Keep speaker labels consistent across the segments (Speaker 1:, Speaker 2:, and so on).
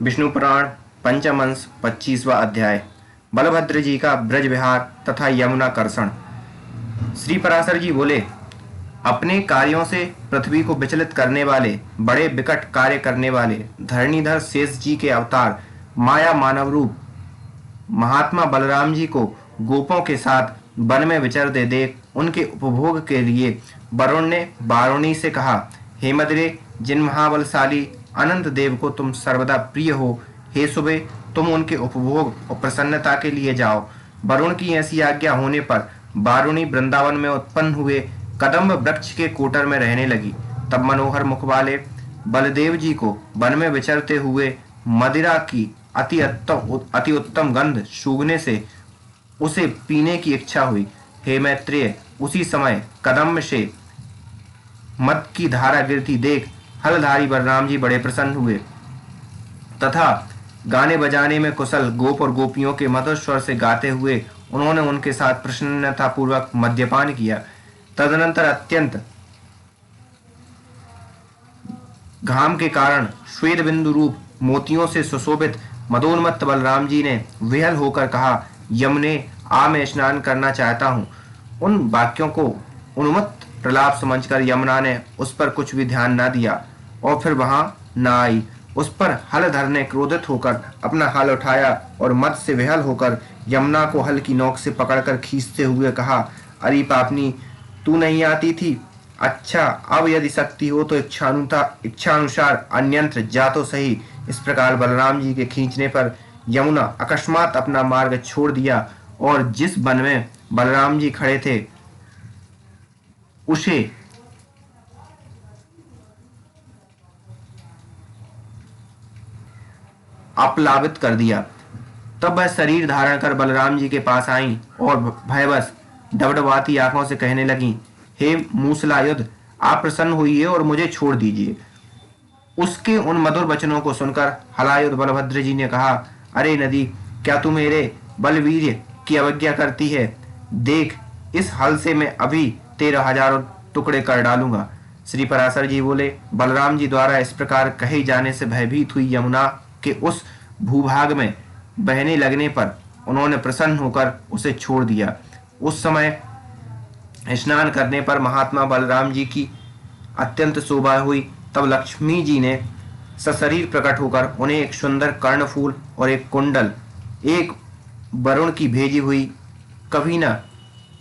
Speaker 1: विष्णु पुराण पंचम अंश 25वां अध्याय। बलभद्र जी का ब्रज विहार तथा यमुना कर्षण। श्री पराशर जी बोले, अपने कार्यों से पृथ्वी को विचलित करने वाले, बड़े विकट कार्य करने वाले धरणीधर शेष जी के अवतार माया मानव रूप महात्मा बलराम जी को गोपों के साथ वन में विचरते देख उनके उपभोग के लिए वरुण ने वारुणी से कहा, हे मदरे, जिन महाबलशाली अनंत देव को तुम सर्वदा प्रिय हो, हे सुबह, तुम उनके उपभोग और प्रसन्नता के लिए जाओ। वरुण की ऐसी आज्ञा होने पर वारुणी वृंदावन में उत्पन्न हुए कदम्ब वृक्ष के कोटर में रहने लगी। तब मनोहर मुख वाले बलदेव जी को वन में विचरते हुए मदिरा की अति उत्तम गंध सूंघने से उसे पीने की इच्छा हुई। हे मैत्रेय, उसी समय कदम्ब से मद की धारा गिरती देख हलधारी बलराम जी बड़े प्रसन्न हुए तथा गाने बजाने में कुशल गोप और गोपियों के मधुर स्वर से गाते हुए उन्होंने उनके साथ प्रसन्नता पूर्वक मद्यपान किया। तदनंतर अत्यंत घाम के कारण श्वेत बिंदु रूप मोतियों से सुशोभित मदोन्मत्त बलराम जी ने विहल होकर कहा, यमुने, आ मैं स्नान करना चाहता हूँ। उन वाक्यों को उन्मत्त प्रलाप समझकर यमुना ने उस पर कुछ भी ध्यान न दिया और फिर वहां न आई। उस पर हलधर ने क्रोधित होकर अपना हल उठाया और मद से विहल होकर यमुना को हल की नोक से पकड़कर खींचते हुए कहा, अरे पापनी, तू नहीं आती थी? अच्छा, अब यदि शक्ति हो तो इच्छानुसार अन्यंत्र जा तो सही। इस प्रकार बलराम जी के खींचने पर यमुना अकस्मात अपना मार्ग छोड़ दिया और जिस वन में बलराम जी खड़े थे उसे अपलावित कर दिया। तब वह शरीर धारण कर बलराम जी के पास आई और भयवश डबडबाती आंखों से कहने लगी, हे मूसलायुध, आप प्रसन्न होइए और मुझे छोड़ दीजिए। उसके उन मधुर वचनों को सुनकर हलायुध बलभद्र जी ने कहा, अरे नदी, क्या तू मेरे बलवीर्य की अवज्ञा करती है? देख, इस हल से मैं अभी 13,000 टुकड़े कर डालूंगा। श्री पराशर जी बोले, बलराम जी द्वारा इस प्रकार कहे जाने से भयभीत हुई यमुना के उस भूभाग में बहने लगने पर उन्होंने प्रसन्न होकर उसे छोड़ दिया। उस समय स्नान करने पर महात्मा बलराम जी की अत्यंत शोभा हुई। तब लक्ष्मी जी ने सशरीर प्रकट होकर उन्हें एक सुंदर कर्णफूल और एक कुंडल, एक वरुण की भेजी हुई कभी न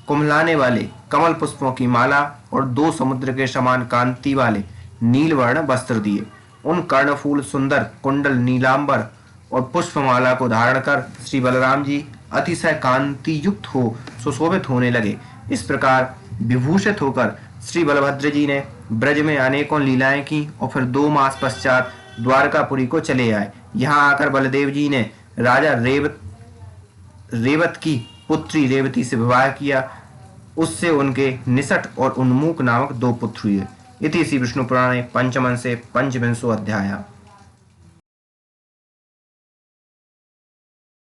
Speaker 1: कुम्हलाने वाले कमल पुष्पों की माला और 2 समुद्र के समान कांति वाले नीलवर्ण वस्त्र दिए। उन कर्णफूल, सुंदर कुंडल, नीलांबर और पुष्पमाला को धारण कर श्री बलराम जी अतिशय कांति युक्त हो सुशोभित होने लगे। इस प्रकार विभूषित होकर श्री बलभद्र जी ने ब्रज में अनेकों लीलाएं की और फिर 2 मास पश्चात द्वारकापुरी को चले आए। यहाँ आकर बलदेव जी ने राजा रेवत की पुत्री रेवती से विवाह किया। उससे उनके निसट और उन्मूक नामक 2 पुत्र हुए। इति श्री विष्णु पुराणे पंचम अंशे पंचविंशो अध्यायः।